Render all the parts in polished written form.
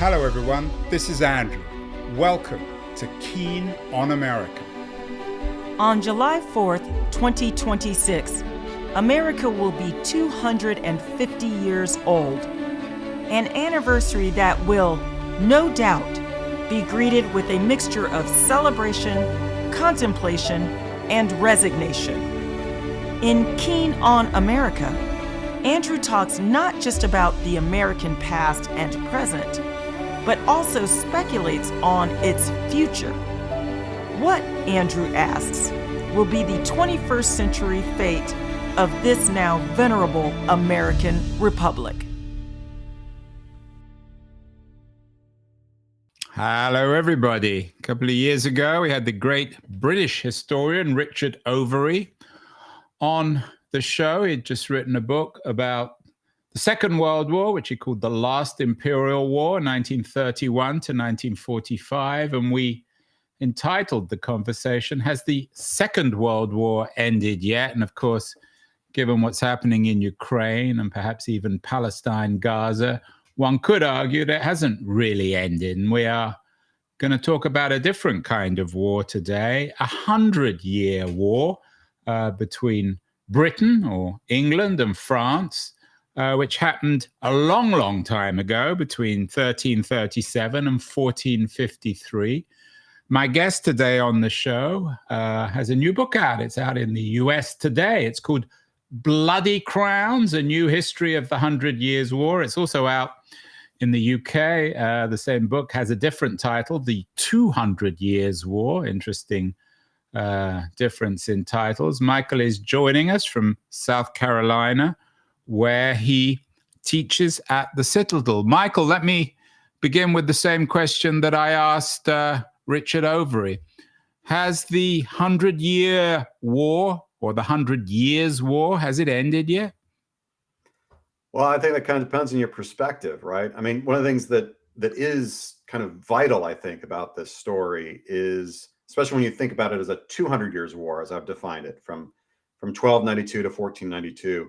Hello everyone, this is Andrew. Welcome to Keen on America. On July 4th, 2026, America will be 250 years old. An anniversary that will, no doubt, be greeted with a mixture of celebration, contemplation, and resignation. In Keen on America, Andrew talks not just about the American past and present, but also speculates on its future. What, Andrew asks, will be the 21st century fate of this now venerable American republic? Hello everybody. A couple of years ago, we had the great British historian Richard Overy on the show. He'd just written a book about the Second World War, which he called the Last Imperial War, 1931 to 1945. And we entitled the conversation, Has the Second World War Ended Yet? And of course, given what's happening in Ukraine and perhaps even Palestine, Gaza, one could argue that it hasn't really ended. And we are going to talk about a different kind of war today, 100-year war between Britain or England and France, which happened a long, long time ago, between 1337 and 1453. My guest today on the show has a new book out. It's out in the US today. It's called Bloody Crowns, A New History of the 100 Years' War. It's also out in the UK. The same book has a different title, The 200 Years' War. Interesting difference in titles. Michael is joining us from South Carolina, where he teaches at the Citadel. Michael, let me begin with the same question that I asked Richard Overy. Has the 100-year war or the 100 Years' War, has it ended yet? Well, I think that kind of depends on your perspective, right? I mean, one of the things that is kind of vital, I think, about this story is, especially when you think about it as a 200 years war, as I've defined it, from 1292 to 1492,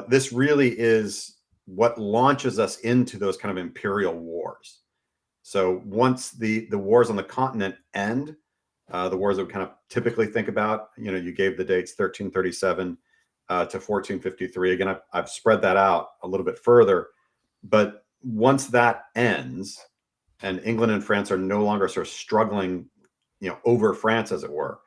this really is what launches us into those kind of imperial wars. So once the wars on the continent end, the wars that we kind of typically think about, you gave the dates 1337 to 1453. Again, I've spread that out a little bit further, but once that ends and England and France are no longer sort of struggling, over France, as it were,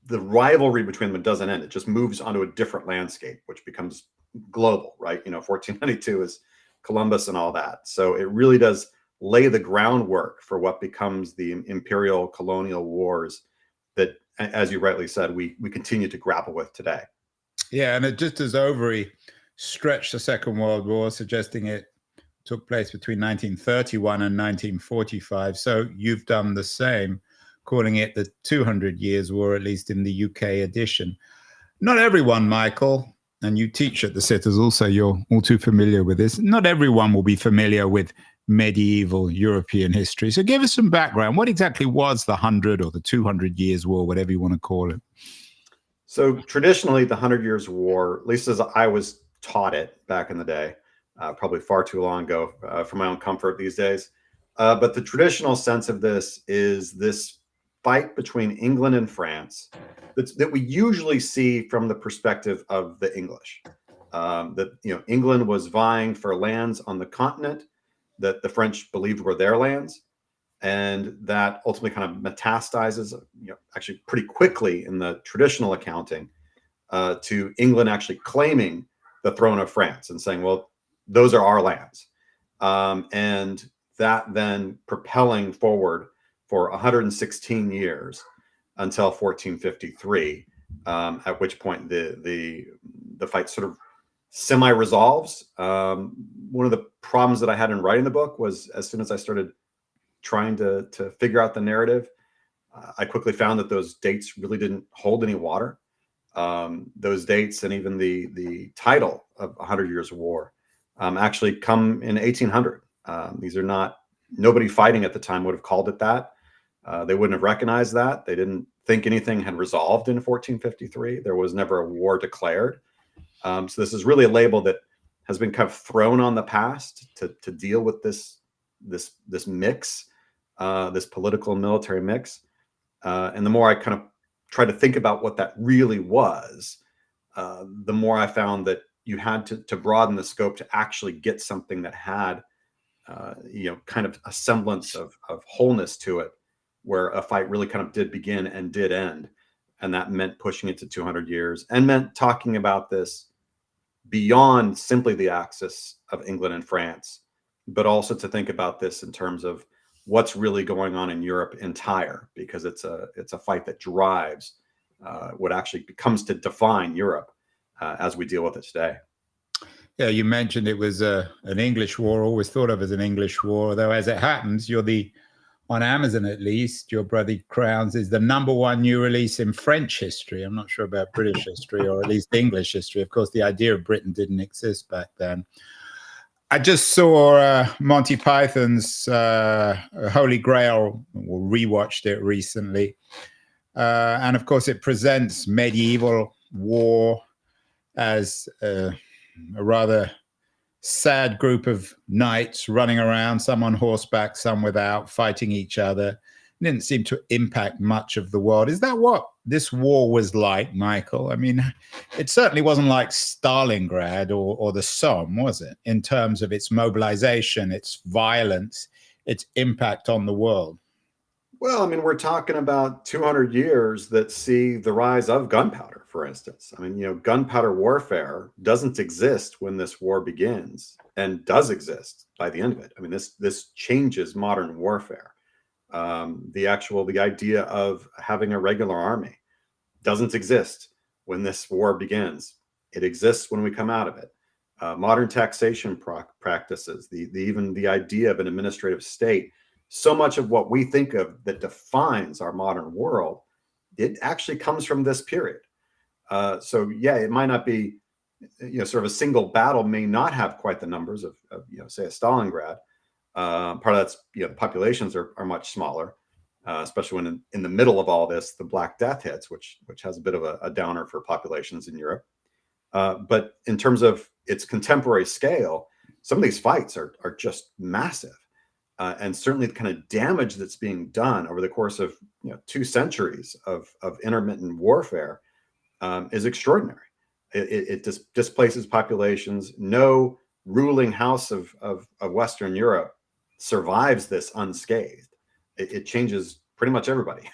the rivalry between them doesn't end. It just moves onto a different landscape, which becomes global, right? 1492 is Columbus and all that. So it really does lay the groundwork for what becomes the imperial colonial wars that, as you rightly said, we continue to grapple with today. Yeah, and it just as Overy stretched the Second World War, suggesting it took place between 1931 and 1945. So you've done the same, calling it the 200 Years' War, at least in the UK edition. Not everyone, Michael, and you teach at the Citadel, so you're all too familiar with this. Not everyone will be familiar with medieval European history. So give us some background. What exactly was the 100 or the 200 Years' War, whatever you want to call it? So traditionally, the 100 Years' War, at least as I was taught it back in the day, probably far too long ago for my own comfort these days. But the traditional sense of this is this fight between England and France that we usually see from the perspective of the English. That England was vying for lands on the continent that the French believed were their lands, and that ultimately kind of metastasizes, actually pretty quickly in the traditional accounting, to England actually claiming the throne of France and saying, well, those are our lands. And that then propelling forward for 116 years until 1453, at which point the fight sort of semi-resolves. One of the problems that I had in writing the book was, as soon as I started trying to figure out the narrative, I quickly found that those dates really didn't hold any water. Those dates and even the title of 100 Years of War actually come in 1800. These are not, nobody fighting at the time would have called it that. They wouldn't have recognized that. They didn't think anything had resolved in 1453. There was never a war declared. So this is really a label that has been kind of thrown on the past to deal with this this mix, this political and military mix. And the more I kind of try to think about what that really was, the more I found that you had to broaden the scope to actually get something that had, kind of a semblance of wholeness to it, where a fight really kind of did begin and did end. And that meant pushing it to 200 years and meant talking about this beyond simply the axis of England and France, but also to think about this in terms of what's really going on in Europe entire, because it's a fight that drives what actually comes to define Europe as we deal with it today. Yeah, you mentioned it was an English war, always thought of as an English war, though as it happens, on Amazon at least, your Bloody Crowns is the #1 new release in French history. I'm not sure about British history, or at least English history. Of course, the idea of Britain didn't exist back then. I just saw Monty Python's Holy Grail, or rewatched it recently. And of course, it presents medieval war as a rather sad group of knights running around, some on horseback, some without, fighting each other. It didn't seem to impact much of the world. Is that what this war was like, Michael? I mean, it certainly wasn't like Stalingrad or the Somme, was it? In terms of its mobilization, its violence, its impact on the world. Well, I mean, we're talking about 200 years that see the rise of gunpowder, for instance. I mean, gunpowder warfare doesn't exist when this war begins, and does exist by the end of it. I mean, this changes modern warfare. The idea of having a regular army doesn't exist when this war begins. It exists when we come out of it. Modern taxation practices, even the idea of an administrative state. So much of what we think of that defines our modern world, it actually comes from this period. So yeah, it might not be, sort of a single battle may not have quite the numbers of say a Stalingrad. Part of that's, the populations are much smaller, especially when in the middle of all this, the Black Death hits, which has a bit of a downer for populations in Europe. But in terms of its contemporary scale, some of these fights are just massive. And certainly the kind of damage that's being done over the course of 2 centuries of intermittent warfare is extraordinary. It displaces populations. No ruling house of Western Europe survives this unscathed. It changes pretty much everybody,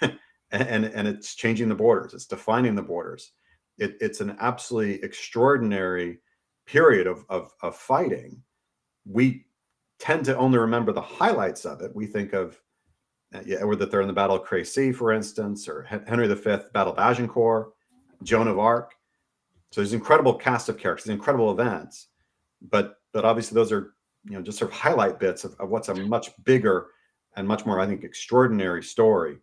and it's changing the borders. It's defining the borders. It's an absolutely extraordinary period of fighting. We tend to only remember the highlights of it. We think of Edward III in the Battle of Crécy, for instance, or Henry V, Battle of Agincourt, Joan of Arc. So there's incredible cast of characters, incredible events, but obviously those are just sort of highlight bits of what's a much bigger and much more, I think, extraordinary story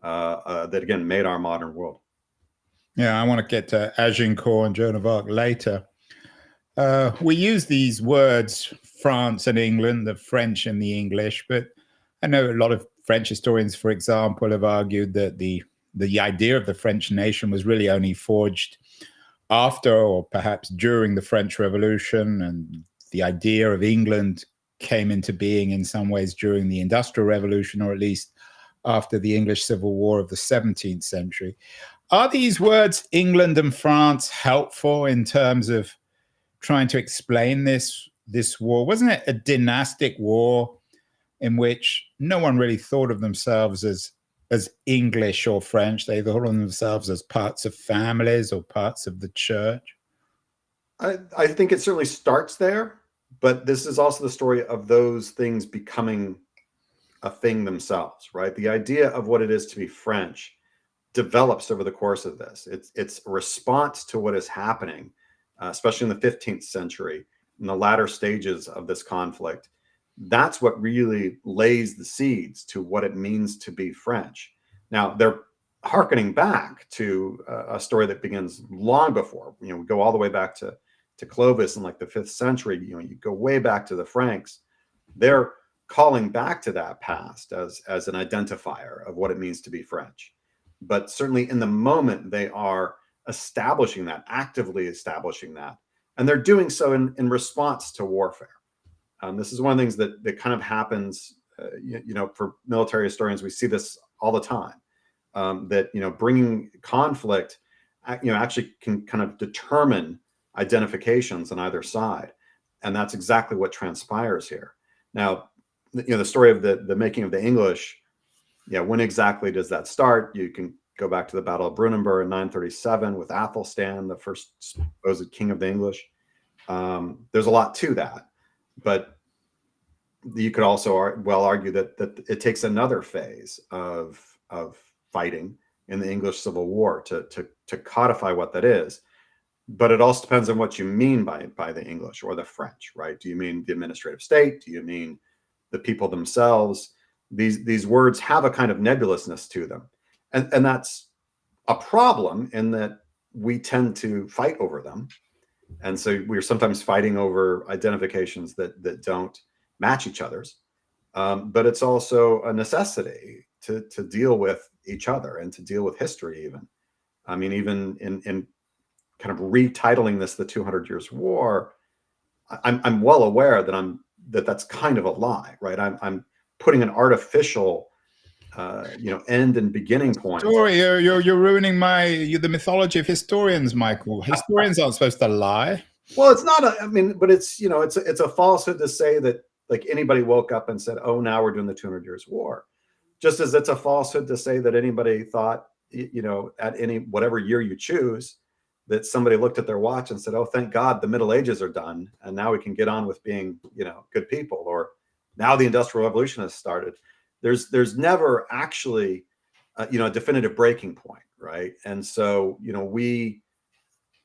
that again made our modern world. Yeah, I want to get to Agincourt and Joan of Arc later. We use these words, France and England, the French and the English, but I know a lot of French historians, for example, have argued that the idea of the French nation was really only forged after or perhaps during the French Revolution, and the idea of England came into being in some ways during the Industrial Revolution, or at least after the English Civil War of the 17th century. Are these words, England and France, helpful in terms of trying to explain this war? Wasn't it a dynastic war in which no one really thought of themselves as English or French? They thought of themselves as parts of families or parts of the church. I think it certainly starts there, but this is also the story of those things becoming a thing themselves, right? The idea of what it is to be French develops over the course of this. It's a response to what is happening, especially in the 15th century, in the latter stages of this conflict. That's what really lays the seeds to what it means to be French. Now, they're hearkening back to a story that begins long before. We go all the way back to Clovis in like the 5th century. You go way back to the Franks. They're calling back to that past as an identifier of what it means to be French. But certainly in the moment, they are establishing that, actively establishing that. And they're doing so in response to warfare. This is one of the things that kind of happens, for military historians. We see this all the time, that, bringing conflict, actually can kind of determine identifications on either side. And that's exactly what transpires here. Now, the story of the making of the English, when exactly does that start? You can go back to the Battle of Brunanburh in 937 with Athelstan, the first supposed king of the English. There's a lot to that, but you could also argue that it takes another phase of fighting in the English Civil War to codify what that is. But it also depends on what you mean by the English or the French, right? Do you mean the administrative state? Do you mean the people themselves? These words have a kind of nebulousness to them, and that's a problem in that we tend to fight over them, and so we're sometimes fighting over identifications that don't match each other's. But it's also a necessity to deal with each other and to deal with history. Even, I mean, even in kind of retitling this the 200 Years War, I'm well aware that that's kind of a lie, right? I'm putting an artificial, end and beginning point. Story, you're ruining the mythology of historians, Michael. Historians aren't supposed to lie. Well, it's not. But it's it's a falsehood to say that like anybody woke up and said, "Oh, now we're doing the 200 Years War," just as it's a falsehood to say that anybody thought, at any whatever year you choose, that somebody looked at their watch and said, "Oh, thank God the Middle Ages are done, and now we can get on with being, good people," or now the Industrial Revolution has started. There's never actually, a definitive breaking point, right? And so, we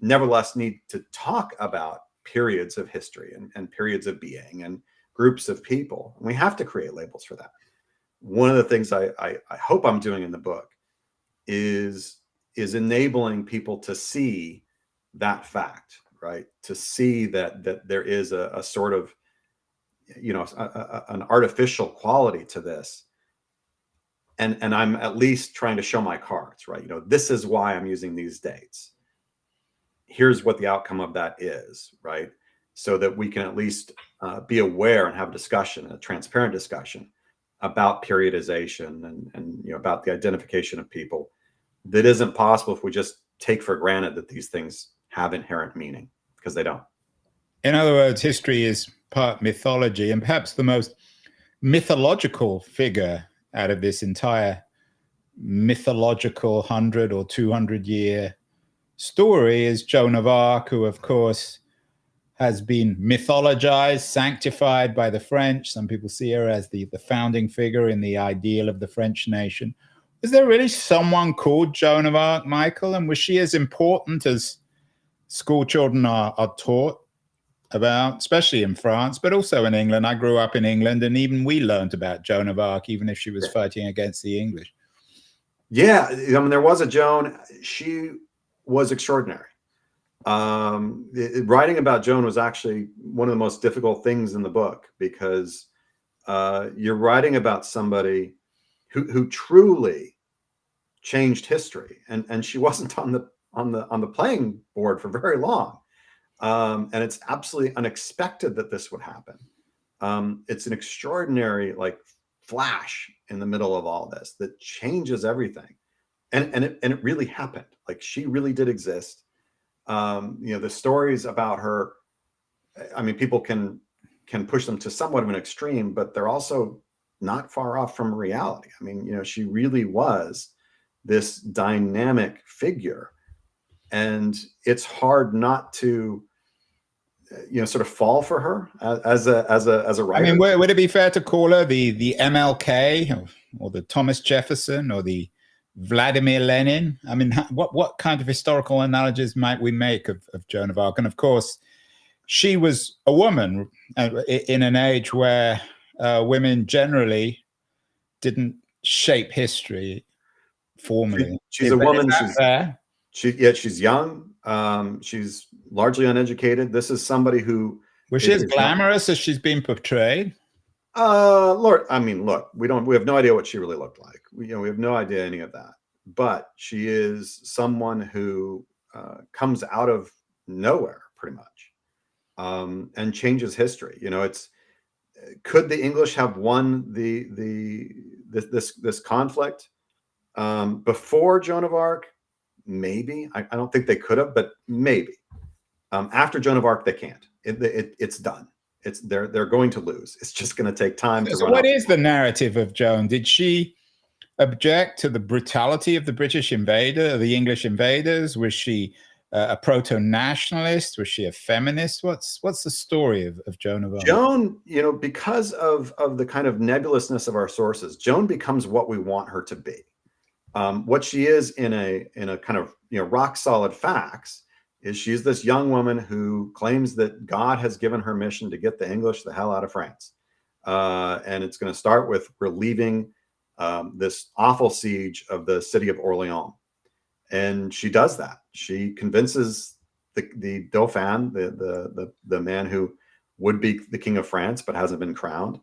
nevertheless need to talk about periods of history and periods of being and groups of people. And we have to create labels for that. One of the things I hope I'm doing in the book is enabling people to see that fact, right? To see that there is a sort of, an artificial quality to this. And I'm at least trying to show my cards, right? This is why I'm using these dates. Here's what the outcome of that is, right? So that we can at least be aware and have a transparent discussion about periodization and about the identification of people. That isn't possible if we just take for granted that these things have inherent meaning, because they don't. In other words, history is part mythology, and perhaps the most mythological figure out of this entire mythological 100 or 200 year story is Joan of Arc, who, of course, has been mythologized, sanctified by the French. Some people see her as the founding figure in the ideal of the French nation. Is there really someone called Joan of Arc, Michael? And was she as important as school children are taught about, especially in France, but also in England? I grew up in England, and even we learned about Joan of Arc, even if she was fighting against the English. Yeah, there was a Joan. She was extraordinary. Writing about Joan was actually one of the most difficult things in the book, because you're writing about somebody who truly changed history, and she wasn't on the playing board for very long. And it's absolutely unexpected that this would happen. It's an extraordinary flash in the middle of all this that changes everything, and it really happened. Like, she really did exist. The stories about her, people can push them to somewhat of an extreme, but they're also not far off from reality. She really was this dynamic figure, and it's hard not to sort of fall for her as a writer. Would it be fair to call her the MLK or the Thomas Jefferson or the Vladimir Lenin? What kind of historical analogies might we make of Joan of Arc? And of course, she was a woman in an age where women generally didn't shape history formally. She's a woman. She's young. She's largely uneducated. This is somebody who was she as glamorous as she's been portrayed? Look, we have no idea what she really looked like. We have no idea any of that. But she is someone who comes out of nowhere, pretty much, and changes history. Could the English have won this conflict before Joan of Arc? Maybe. I don't think they could have, but maybe. After Joan of Arc, they can't. It's done. They're going to lose. It's just going to take time to So run what out. is the narrative of Joan? Did she object to the brutality of the British invader, the English invaders? Was she a proto-nationalist? Was she a feminist? What's the story of Joan of Arc? Joan, because of the kind of nebulousness of our sources, Joan becomes what we want her to be. What she is in a kind of rock solid facts is she's this young woman who claims that God has given her mission to get the English the hell out of France, and it's going to start with relieving this awful siege of the city of Orleans. And she does that. She convinces the Dauphin, the man who would be the king of France but hasn't been crowned.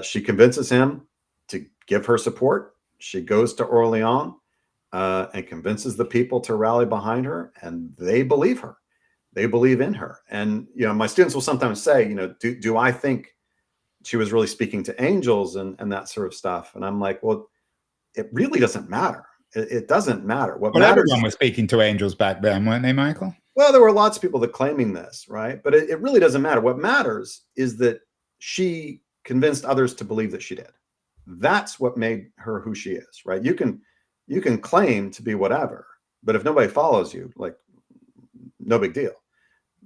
She convinces him to give her support. She goes to Orleans and convinces the people to rally behind her, and they believe her. They believe in her. And my students will sometimes say, do I think she was really speaking to angels and that sort of stuff? And I'm like, well, it really doesn't matter. It doesn't matter. What matters, everyone was speaking to angels back then, weren't they, Michael? Well, there were lots of people that claiming this, right? But it really doesn't matter. What matters is that she convinced others to believe that she did. That's what made her who she is, right? You can claim to be whatever, but if nobody follows you, like, no big deal.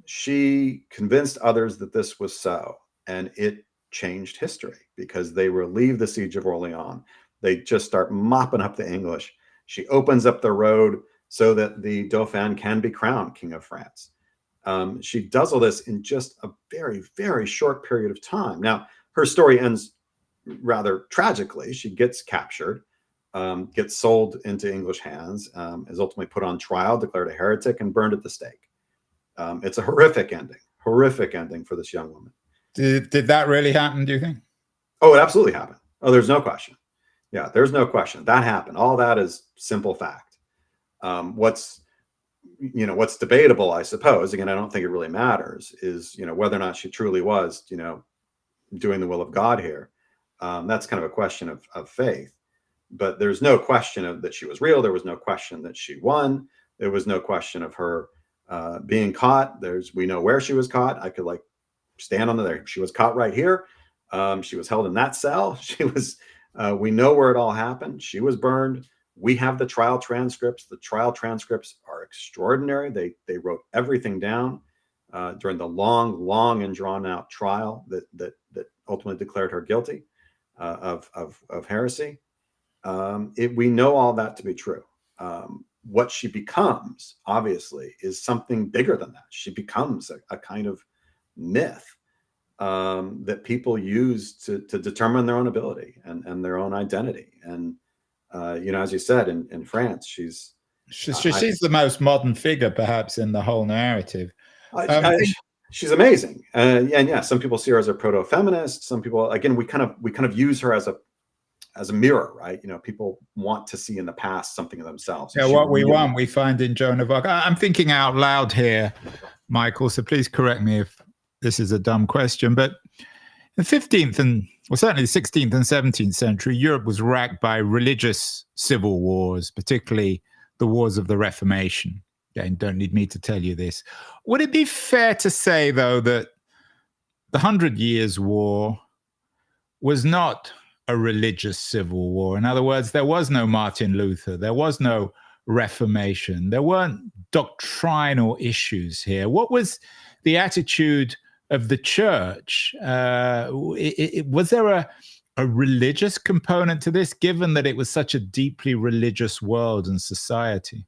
She convinced others that this was so, and it changed history because they relieve the siege of Orleans. They just start mopping up the English. She opens up the road so that the Dauphin can be crowned King of France. She does all this in just a very, very short period of time. Now, her story ends rather tragically. She gets captured, gets sold into English hands, is ultimately put on trial, declared a heretic, and burned at the stake. It's a horrific ending for this young woman. Did that really happen, do you think? Oh, it absolutely happened. Oh, there's no question. Yeah, there's no question. That happened. All that is simple fact. What's debatable, I suppose, again, I don't think it really matters, is, whether or not she truly was, doing the will of God here. That's kind of a question of faith. But there's no question of that she was real. There was no question that she won. There was no question of her being caught. We know where she was caught. I could stand on there. She was caught right here. She was held in that cell. She was. We know where it all happened. She was burned. We have the trial transcripts. The trial transcripts are extraordinary. They wrote everything down during the long and drawn out trial that ultimately declared her guilty of heresy. We know all that to be true. What she becomes, obviously, is something bigger than that. She becomes a kind of myth that people use to determine their own ability and their own identity. And as you said, in France, she's the most modern figure, perhaps, in the whole narrative. She's amazing, and yeah, some people see her as a proto-feminist. Some people, again, we kind of use her as a mirror, right? People want to see in the past something of themselves. Yeah, what we want, we find in Joan of Arc. I'm thinking out loud here, Michael, so please correct me if this is a dumb question, but in the 15th and certainly the 16th and 17th century, Europe was racked by religious civil wars, particularly the wars of the Reformation. Again, don't need me to tell you this. Would it be fair to say, though, that the 100 Years' War was not a religious civil war? In other words, there was no Martin Luther, there was no Reformation, there weren't doctrinal issues here. What was the attitude of the church? Was there a religious component to this, given that it was such a deeply religious world and society?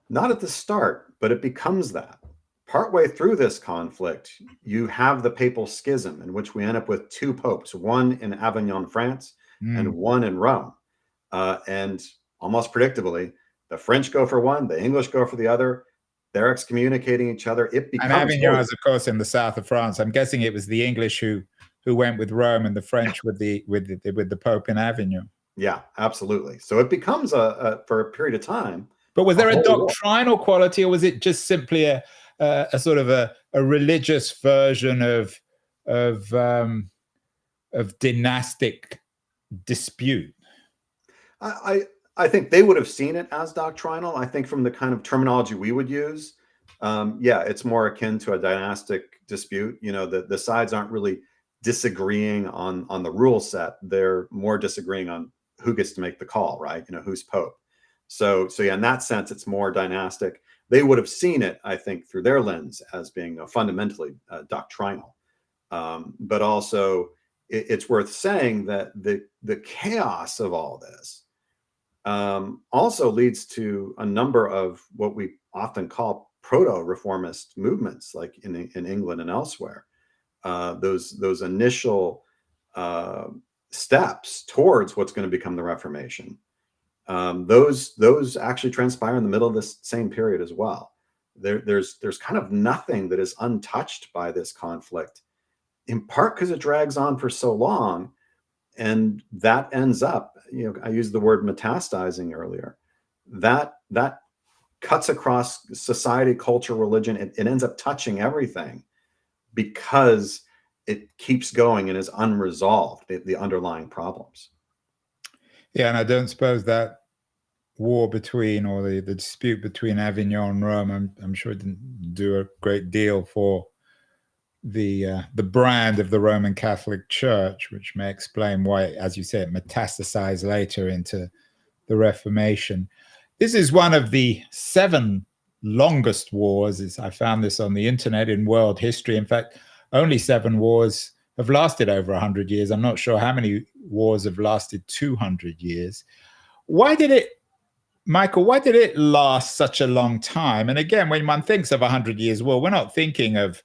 Not at the start, but it becomes that. Partway through this conflict, you have the papal schism, in which we end up with two popes, one in Avignon, France, and one in Rome. And almost predictably, the French go for one, the English go for the other. They're excommunicating each other. It becomes, and Avignon is, of course, in the south of France. I'm guessing it was the English who went with Rome and the French with the Pope in Avignon. Yeah, absolutely. So it becomes for a period of time. But was there a doctrinal quality, or was it just simply a sort of a religious version of dynastic dispute? I think they would have seen it as doctrinal. I think from the kind of terminology we would use, yeah, it's more akin to a dynastic dispute. The sides aren't really disagreeing on the rule set. They're more disagreeing on who gets to make the call, right? Who's Pope. So yeah, in that sense, it's more dynastic. They would have seen it, I think, through their lens as being fundamentally doctrinal. But also, it's worth saying that the chaos of all this also leads to a number of what we often call proto-reformist movements, like in England and elsewhere. Those initial steps towards what's going to become the Reformation. Those actually transpire in the middle of this same period as well. There's kind of nothing that is untouched by this conflict, in part because it drags on for so long, and that ends up, I used the word metastasizing earlier. That cuts across society, culture, religion. It ends up touching everything because it keeps going and is unresolved, the underlying problems. Yeah, and I don't suppose that war between, or the dispute between Avignon and Rome, I'm sure it didn't do a great deal for the brand of the Roman Catholic Church, which may explain why, as you say, it metastasized later into the Reformation. This is one of the 7 longest wars, I found this on the internet, in world history. In fact, only 7 wars have lasted over 100 years. I'm not sure how many wars have lasted 200 years. Michael, why did it last such a long time? And again, when one thinks of 100 years war, we're not thinking of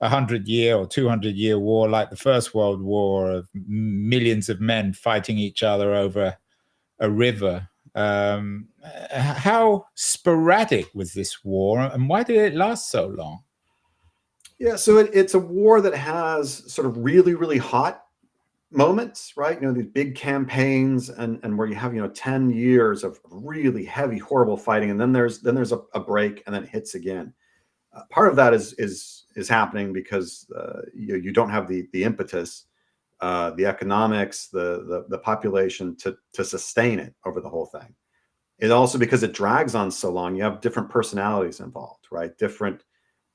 100-year or 200-year war like the First World War, of millions of men fighting each other over a river. How sporadic was this war, and why did it last so long? Yeah, so it's a war that has sort of really, really hot moments, right? These big campaigns, and where you have 10 years of really heavy, horrible fighting, and then there's a break, and then it hits again. Part of that is happening because you don't have the impetus, the economics, the population to sustain it over the whole thing. It also, because it drags on so long, you have different personalities involved, right? Different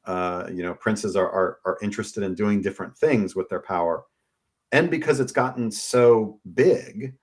princes are interested in doing different things with their power, and because it's gotten so big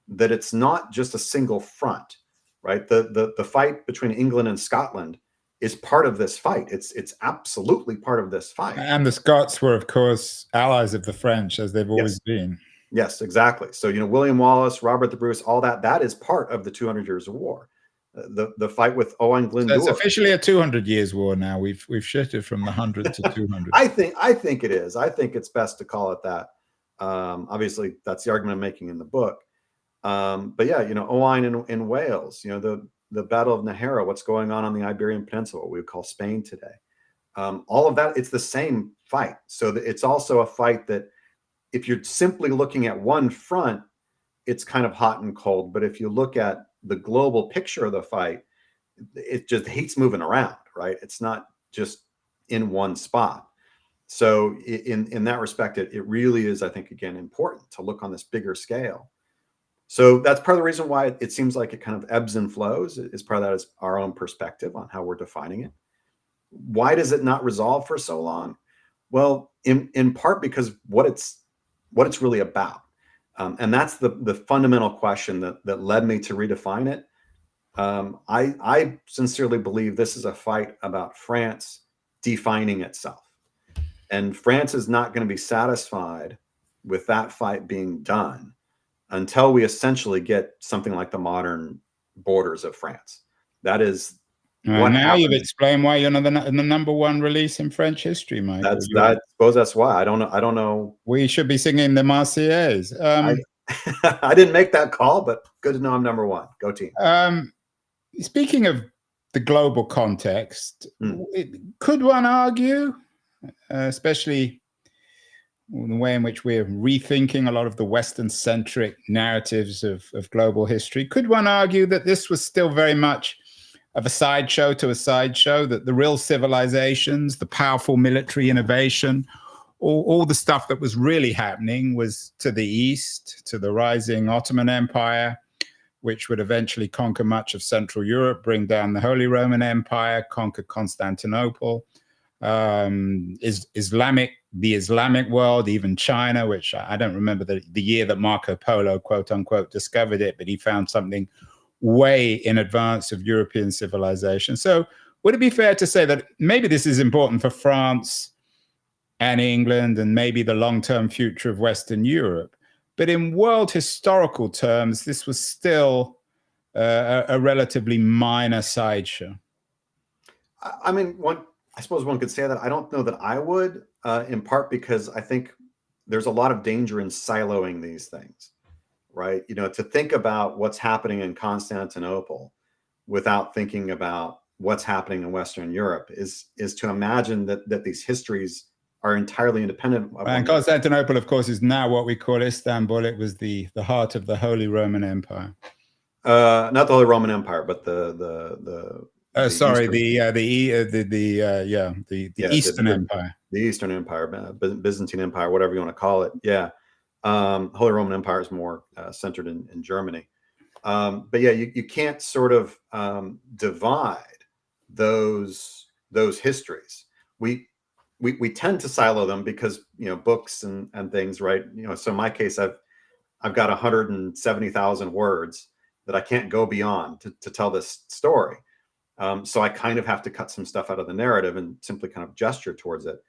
that it's not just a single front, right? The fight between England and Scotland is part of this fight. It's absolutely part of this fight. And the Scots were, of course, allies of the French, as they've always been. Yes, exactly. So, William Wallace, Robert the Bruce, all that is part of the 200 Years of War. The fight with Owain Glyndŵr. So it's officially a 200 years war now. We've shifted from the 100 to 200. I think it is. I think it's best to call it that. Obviously, that's the argument I'm making in the book. But yeah, Owain in Wales, the Battle of Nahara, what's going on the Iberian Peninsula, what we would call Spain today. All of that, it's the same fight. So it's also a fight that, if you're simply looking at one front, it's kind of hot and cold. But if you look at the global picture of the fight, it just heat's moving around, right? It's not just in one spot. So in that respect, it really is, I think, again, important to look on this bigger scale. So that's part of the reason why it seems like it kind of ebbs and flows. Is part of that is our own perspective on how we're defining it. Why does it not resolve for so long? Well, in part because what it's really about. And that's the fundamental question that led me to redefine it. I sincerely believe this is a fight about France defining itself. And France is not going to be satisfied with that fight being done until we essentially get something like the modern borders of France. That is what now happens. You've explained why you're not the number 1 release in French history, Mike. I suppose that's why. I don't know. We should be singing the Marseillaise. I didn't make that call, but good to know I'm number 1. Go team. Speaking of the global context, could one argue, especially the way in which we're rethinking a lot of the Western-centric narratives of global history, could one argue that this was still very much of a sideshow to a sideshow, that the real civilizations, the powerful military innovation, all the stuff that was really happening was to the east, to the rising Ottoman Empire, which would eventually conquer much of Central Europe, bring down the Holy Roman Empire, conquer Constantinople, the Islamic world, even China, which I don't remember the year that Marco Polo, quote unquote, discovered it, but he found something way in advance of European civilization. So would it be fair to say that maybe this is important for France and England and maybe the long-term future of Western Europe, but in world historical terms, this was still a relatively minor sideshow? I mean, I suppose one could say that. I don't know that I would, in part because I think there's a lot of danger in siloing these things, right? To think about what's happening in Constantinople without thinking about what's happening in Western Europe is to imagine that these histories are entirely independent. And Constantinople, of course, is now what we call Istanbul. It was the heart of the Holy Roman Empire. Not the Holy Roman Empire, but the Eastern Empire. The Eastern Empire, Byzantine Empire, whatever you want to call it. Yeah. Holy Roman Empire is more centered in Germany. But yeah, you can't sort of divide those histories. We tend to silo them because books and things, right? So in my case, I've got 170,000 words that I can't go beyond to tell this story. So I kind of have to cut some stuff out of the narrative and simply kind of gesture towards it.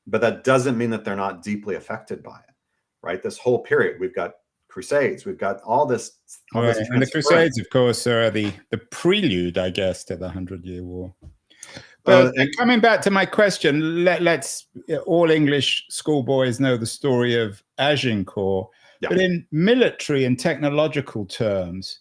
But that doesn't mean that they're not deeply affected by it, right? This whole period, we've got Crusades, we've got all this. Right. And the Crusades, of course, are the prelude, I guess, to the 100-Year War. But coming back to my question, let's all English schoolboys know the story of Agincourt. Yeah. But in military and technological terms,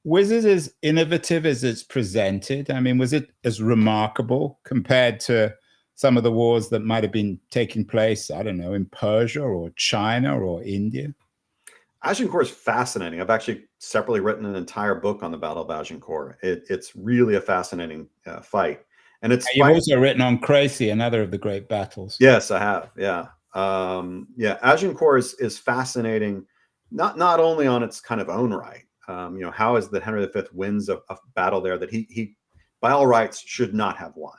was it as innovative as it's presented? I mean, was it as remarkable compared to some of the wars that might have been taking place, I don't know, in Persia or China or India? Agincourt is fascinating. I've actually separately written an entire book on the Battle of Agincourt. It's really a fascinating fight. And you've also written on Crécy, another of the great battles. Yes, I have. Yeah. Agincourt is fascinating, not only on its kind of own right. How is that Henry V wins a battle there that he by all rights should not have won,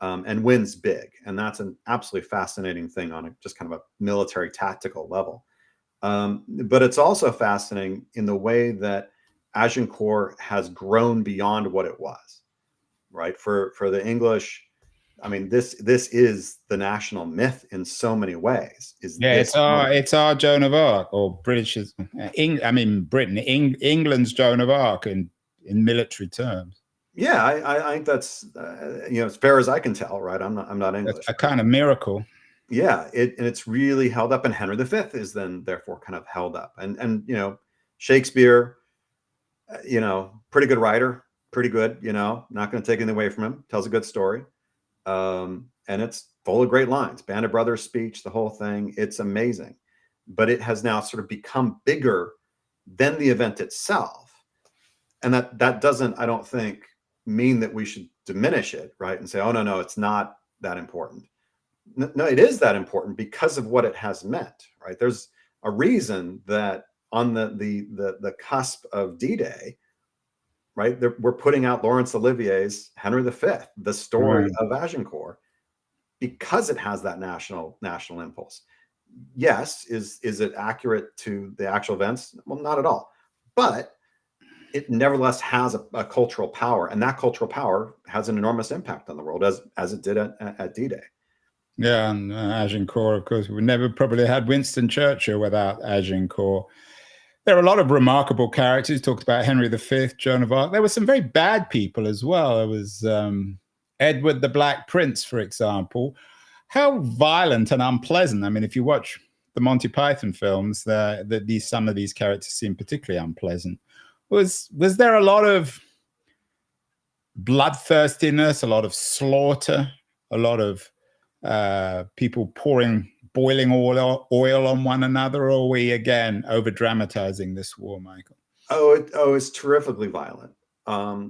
and wins big. And that's an absolutely fascinating thing on just kind of a military tactical level. But it's also fascinating in the way that Agincourt has grown beyond what it was. Right, for the English, I mean, this is the national myth in so many ways. It's our Joan of Arc, or British. Britain, England's Joan of Arc in military terms. Yeah, I think that's as fair as I can tell. Right, I'm not English. That's a kind of miracle. Yeah, and it's really held up, and Henry V is then therefore kind of held up, and Shakespeare, pretty good writer. Pretty good, not going to take anything away from him. Tells a good story. And it's full of great lines. Band of Brothers speech, the whole thing. It's amazing. But it has now sort of become bigger than the event itself. And that doesn't, I don't think, mean that we should diminish it, right? And say, oh, no, it's not that important. No, it is that important because of what it has meant, right? There's a reason that on the cusp of D-Day, right, we're putting out Laurence Olivier's Henry V, the story of Agincourt, because it has that national impulse. Yes, is it accurate to the actual events? Well, not at all. But it nevertheless has a cultural power, and that cultural power has an enormous impact on the world, as it did at D-Day. Yeah, and Agincourt, of course, we never probably had Winston Churchill without Agincourt. There are a lot of remarkable characters. You talked about Henry V, Joan of Arc. There were some very bad people as well. There was Edward the Black Prince, for example. How violent and unpleasant. I mean, if you watch the Monty Python films, some of these characters seem particularly unpleasant. Was there a lot of bloodthirstiness, a lot of slaughter, a lot of people boiling oil on one another, or are we again over dramatizing this war, Michael? Oh, it's terrifically violent.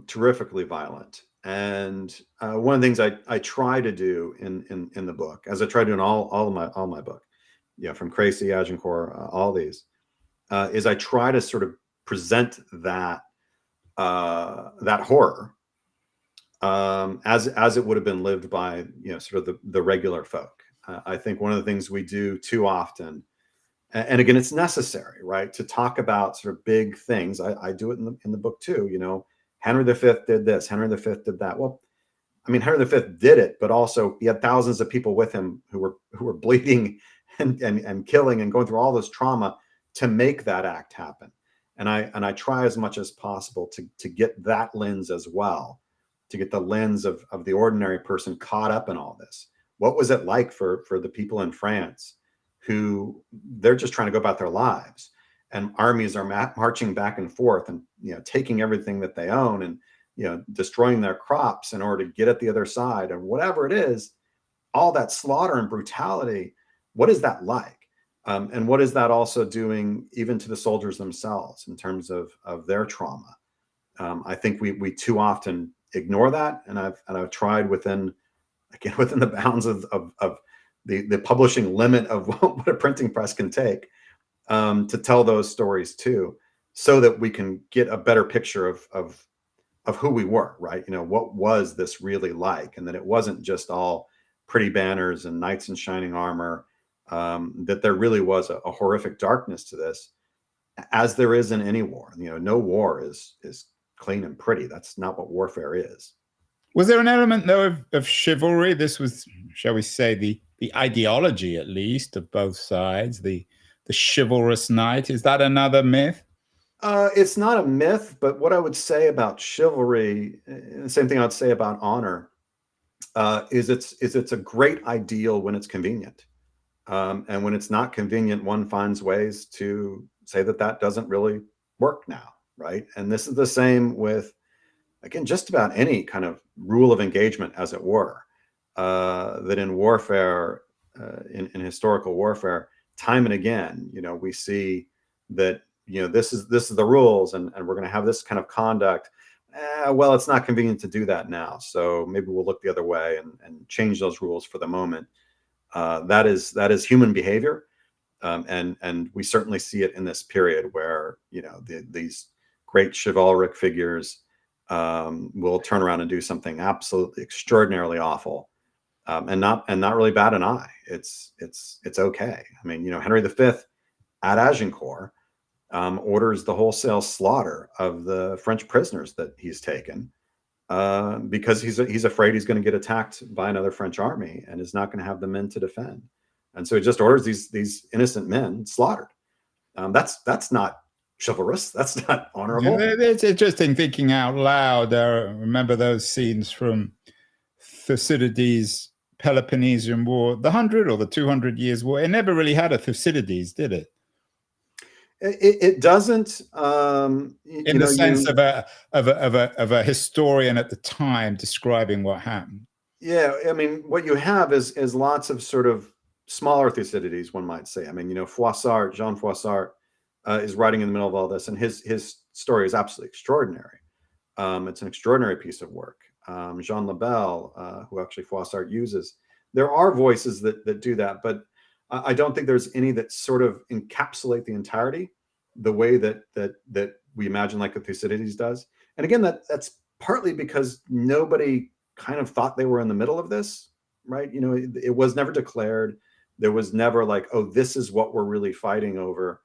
Terrifically violent. And one of the things I try to do in the book, as I try to do in all my book, from Crecy, Agincourt, all these, is I try to sort of present that that horror as it would have been lived by sort of the regular folk. I think one of the things we do too often, and again, it's necessary, right, to talk about sort of big things. I do it in the book too. Henry V did this, Henry V did that. Well, I mean, Henry V did it, but also he had thousands of people with him who were bleeding and killing and going through all this trauma to make that act happen. And I try as much as possible to get that lens as well, to get the lens of the ordinary person caught up in all this. What was it like for the people in France who they're just trying to go about their lives, and armies are marching back and forth and taking everything that they own and destroying their crops in order to get at the other side, and whatever it is, all that slaughter and brutality. What is that like? And what is that also doing even to the soldiers themselves in terms of their trauma? I think we too often ignore that, and I've tried within the bounds of the publishing limit of what a printing press can take, to tell those stories too, so that we can get a better picture of who we were, right? What was this really like? And that it wasn't just all pretty banners and knights in shining armor, that there really was a horrific darkness to this, as there is in any war. No war is clean and pretty. That's not what warfare is. Was there an element, though, of chivalry? This was, shall we say, the ideology, at least, of both sides, the chivalrous knight. Is that another myth? It's not a myth, but what I would say about chivalry, the same thing I would say about honor, is it's a great ideal when it's convenient. And when it's not convenient, one finds ways to say that doesn't really work now, right? And this is the same with, again, just about any kind of rule of engagement, as it were, that in warfare, in historical warfare, time and again, we see that, this is the rules, and we're going to have this kind of conduct. Well, it's not convenient to do that now, so maybe we'll look the other way and change those rules for the moment. That is human behavior, and we certainly see it in this period where these great chivalric figures will turn around and do something absolutely extraordinarily awful, and not really bat an eye. It's okay. I mean, Henry V at Agincourt orders the wholesale slaughter of the French prisoners that he's taken, because he's afraid he's going to get attacked by another French army and is not going to have the men to defend. And so he just orders these innocent men slaughtered. That's not chivalrous. That's not honorable. It's interesting thinking out loud. Remember those scenes from Thucydides' Peloponnesian War, the 100 or the 200 Years' War. It never really had a Thucydides, did it? It doesn't. In the sense of a historian at the time describing what happened. Yeah, I mean, what you have is lots of sort of smaller Thucydides, one might say. I mean, Froissart, Jean Froissart, is writing in the middle of all this, and his story is absolutely extraordinary. It's an extraordinary piece of work. Jean Lebel, who actually Froissart uses. There are voices that do that, but I don't think there's any that sort of encapsulate the entirety the way that we imagine, like a Thucydides does. And again, that's partly because nobody kind of thought they were in the middle of this, right? It was never declared. There was never like, oh, this is what we're really fighting over.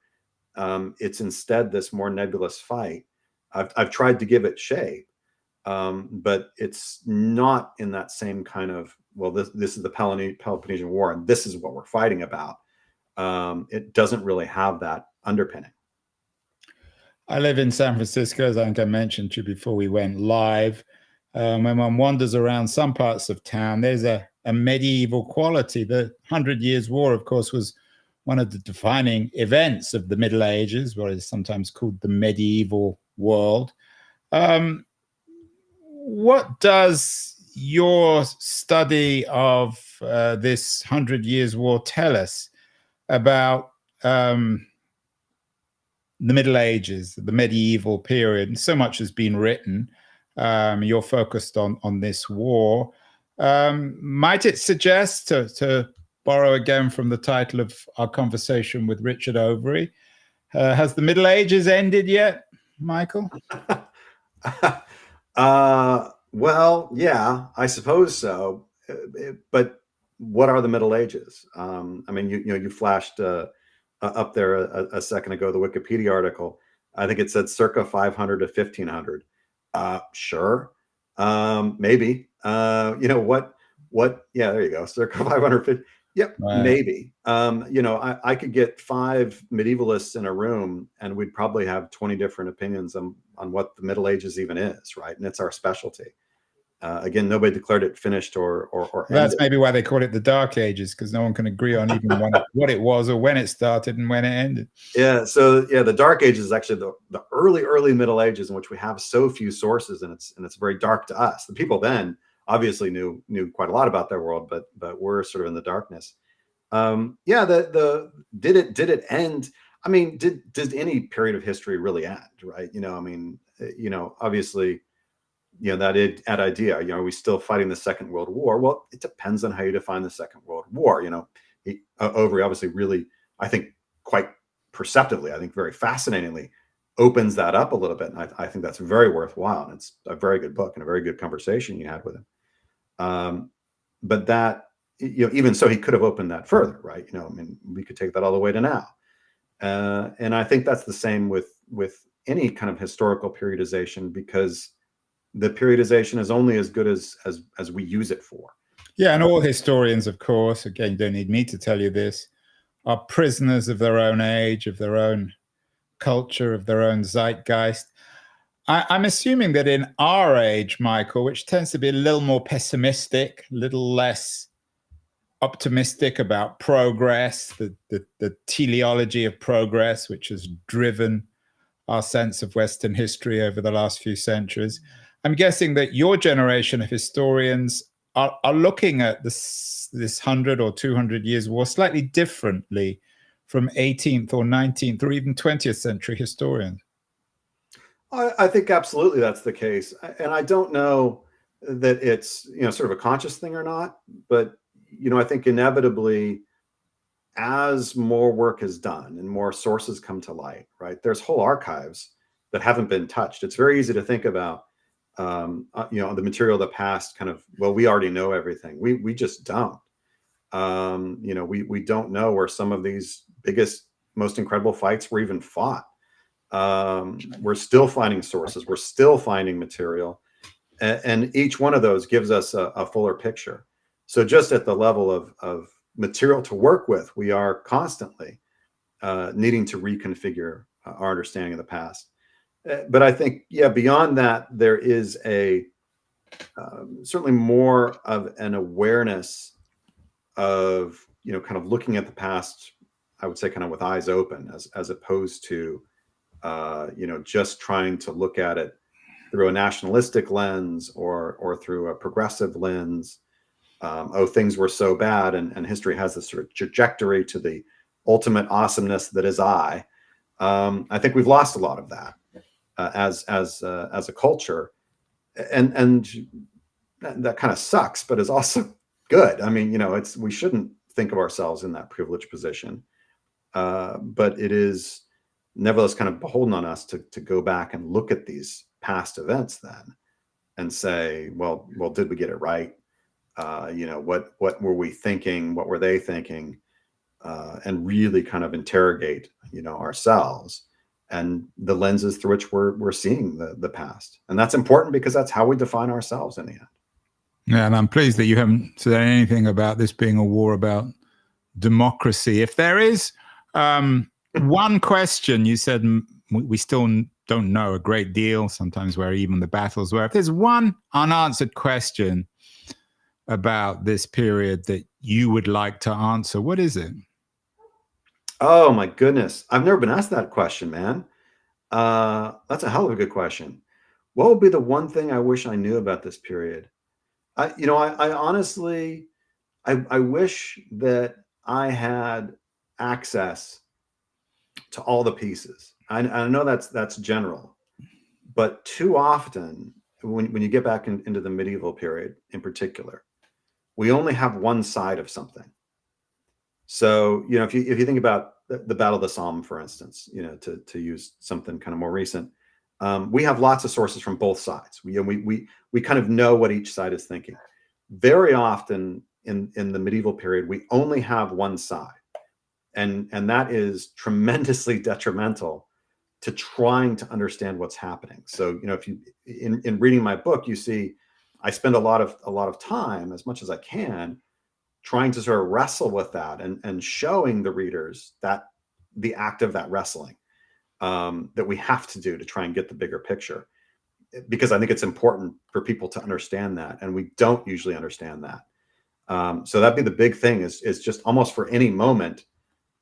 It's instead this more nebulous fight. I've tried to give it shape, but it's not in that same kind of, well, this is the Peloponnesian War, and this is what we're fighting about. It doesn't really have that underpinning. I live in San Francisco, as I think I mentioned to you before we went live. When one wanders around some parts of town, there's a medieval quality. The 100 Years' War, of course, was one of the defining events of the Middle Ages, what is sometimes called the medieval world. What does your study of this 100 Years' War tell us about the Middle Ages, the medieval period? So much has been written. You're focused on this war. Might it suggest, to borrow again from the title of our conversation with Richard Overy, has the Middle Ages ended yet, Michael? Well, yeah, I suppose so. But what are the Middle Ages? I mean, you flashed up there a second ago the Wikipedia article. I think it said circa 500 to 1500. Sure, maybe. What? Yeah, there you go. Circa 550. Yep, Right. maybe. I could get 5 medievalists in a room, and we'd probably have 20 different opinions on what the Middle Ages even is, right? And it's our specialty. Again, nobody declared it finished or That's ended. maybe why they call it the Dark Ages, because no one can agree on even what it was or when it started and when it ended. Yeah. So yeah, the Dark Ages is actually the early Middle Ages, in which we have so few sources, and it's very dark to us. The people then obviously knew quite a lot about their world, but we're sort of in the darkness. Yeah. Did it end? I mean, did any period of history really end? Right. I mean, obviously, that idea, are we still fighting the Second World War? Well, it depends on how you define the Second World War. Overy obviously really, I think, quite perceptively, I think very fascinatingly, opens that up a little bit. And I think that's very worthwhile. And it's a very good book and a very good conversation you had with him. But that, even so, he could have opened that further, right? I mean, we could take that all the way to now. And I think that's the same with any kind of historical periodization, because the periodization is only as good as we use it for. Yeah, and all historians, of course, again, you don't need me to tell you this, are prisoners of their own age, of their own culture, of their own zeitgeist. I'm assuming that in our age, Michael, which tends to be a little more pessimistic, a little less optimistic about progress, the teleology of progress, which has driven our sense of Western history over the last few centuries. I'm guessing that your generation of historians are looking at this 100 or 200 years war slightly differently from 18th or 19th or even 20th century historians. I think absolutely that's the case. And I don't know that it's, sort of a conscious thing or not, but, I think inevitably, as more work is done and more sources come to light, right, there's whole archives that haven't been touched. It's very easy to think about, the material of the past kind of, well, we already know everything. We just don't. We don't know where some of these biggest, most incredible fights were even fought. We're still finding sources. We're still finding material. And each one of those gives us a fuller picture. So just at the level of material to work with, we are constantly needing to reconfigure our understanding of the past. But I think, yeah, beyond that, there is certainly more of an awareness of, kind of looking at the past, I would say, kind of with eyes open, as opposed to, just trying to look at it through a nationalistic lens or through a progressive lens. Things were so bad, and history has this sort of trajectory to the ultimate awesomeness that is I. I think we've lost a lot of that as a culture, and that kind of sucks, but is also good. I mean, we shouldn't think of ourselves in that privileged position, but it is nevertheless kind of beholden on us to go back and look at these past events then and say, well, did we get it right? What were we thinking? What were they thinking? And really kind of interrogate, ourselves and the lenses through which we're seeing the past. And that's important because that's how we define ourselves in the end. Yeah, and I'm pleased that you haven't said anything about this being a war about democracy. If there is one question, you said we still don't know a great deal, sometimes where even the battles were. If there's one unanswered question about this period that you would like to answer, what is it? Oh my goodness. I've never been asked that question, man. That's a hell of a good question. What would be the one thing I wish I knew about this period? I honestly, I wish that I had access to all the pieces. I know that's general, but too often when you get back into the medieval period in particular, we only have one side of something. So, if you think about the Battle of the Somme, for instance, to use something kind of more recent, we have lots of sources from both sides. We kind of know what each side is thinking. Very often in the medieval period, we only have one side, and that is tremendously detrimental to trying to understand what's happening. So, if you in reading my book, you see I spend a lot of time, as much as I can, trying to sort of wrestle with that and showing the readers that the act of that wrestling that we have to do to try and get the bigger picture, because I think it's important for people to understand that, and we don't usually understand that. So that'd be the big thing is just almost for any moment,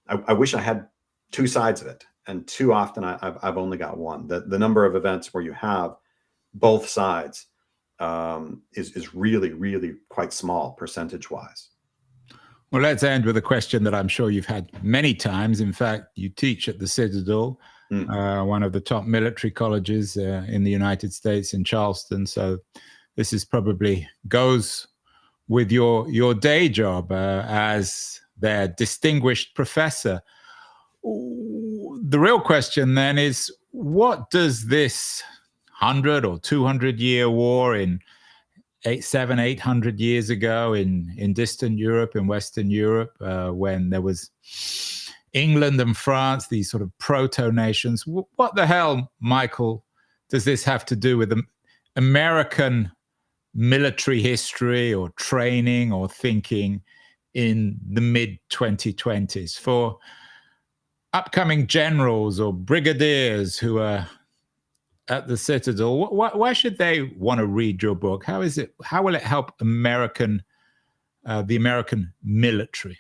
I wish I had two sides of it, and too often I've only got one. The number of events where you have both sides is really, really quite small percentage wise. Well, let's end with a question that I'm sure you've had many times. In fact, you teach at the Citadel, one of the top military colleges in the United States in Charleston. So this is probably goes with your day job as their distinguished professor. The real question then is, what does this 100 or 200 year war in 800 years ago in distant Europe, in Western Europe, when there was England and France, these sort of proto-nations, what the hell, Michael, does this have to do with American military history or training or thinking in the mid-2020s? For upcoming generals or brigadiers who are at the Citadel, why should they want to read your book? How will it help the American military?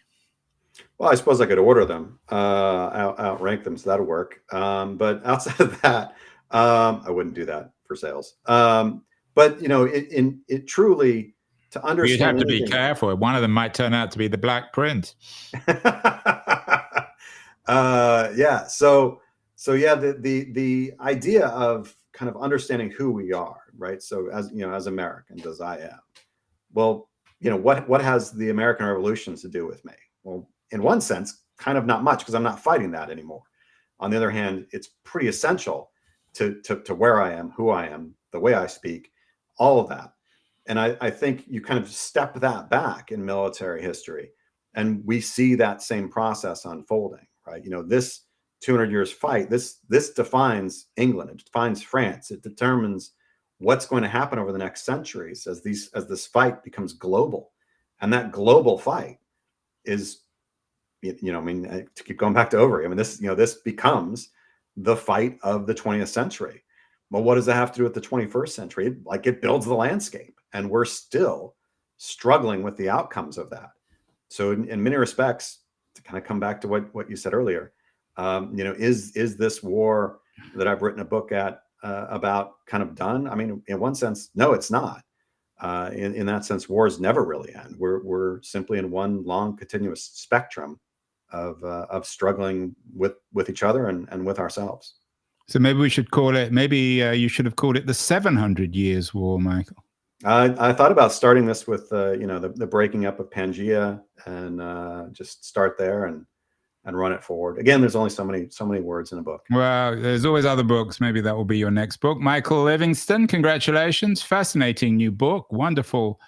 Well, I suppose I could order them, outrank them, so that'll work. But outside of that, I wouldn't do that for sales. But it truly, to understand, you'd have to be careful. One of them might turn out to be the Black Prince. Yeah. So yeah, the idea of kind of understanding who we are, right? So as Americans, as I am, well, what has the American Revolution to do with me? Well, in one sense, kind of not much, because I'm not fighting that anymore. On the other hand, it's pretty essential to where I am, who I am, the way I speak, all of that. And I think you kind of step that back in military history, and we see that same process unfolding, right? This 200 years fight, this defines England, it defines France, it determines what's going to happen over the next centuries as this fight becomes global. And that global fight is, to keep going back to Overy, this becomes the fight of the 20th century. Well, what does that have to do with the 21st century? It builds the landscape, and we're still struggling with the outcomes of that. So in many respects, to kind of come back to what you said earlier, is this war that I've written a book about kind of done? I mean, in one sense, no, it's not. In that sense, wars never really end. We're simply in one long continuous spectrum of struggling with each other and with ourselves. So maybe we should call it. Maybe you should have called it the 700 Years War, Michael. I thought about starting this with the breaking up of Pangaea, and just start there and run it forward. Again, there's only so many words in a book. Well, there's always other books. Maybe that will be your next book. Michael Livingston, congratulations. Fascinating new book. Wonderful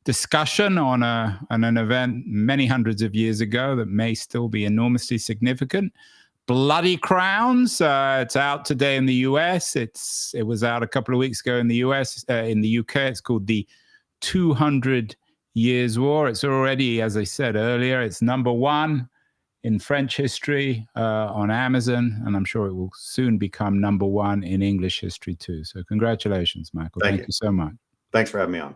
discussion on an event many hundreds of years ago that may still be enormously significant. Bloody Crowns. It's out today in the US. It was out a couple of weeks ago in the US. In the UK, it's called The 200 Years War. It's already, as I said earlier, it's #1 in French history on Amazon, and I'm sure it will soon become #1 in English history too. So congratulations, Michael. Thank you so much. Thanks for having me on.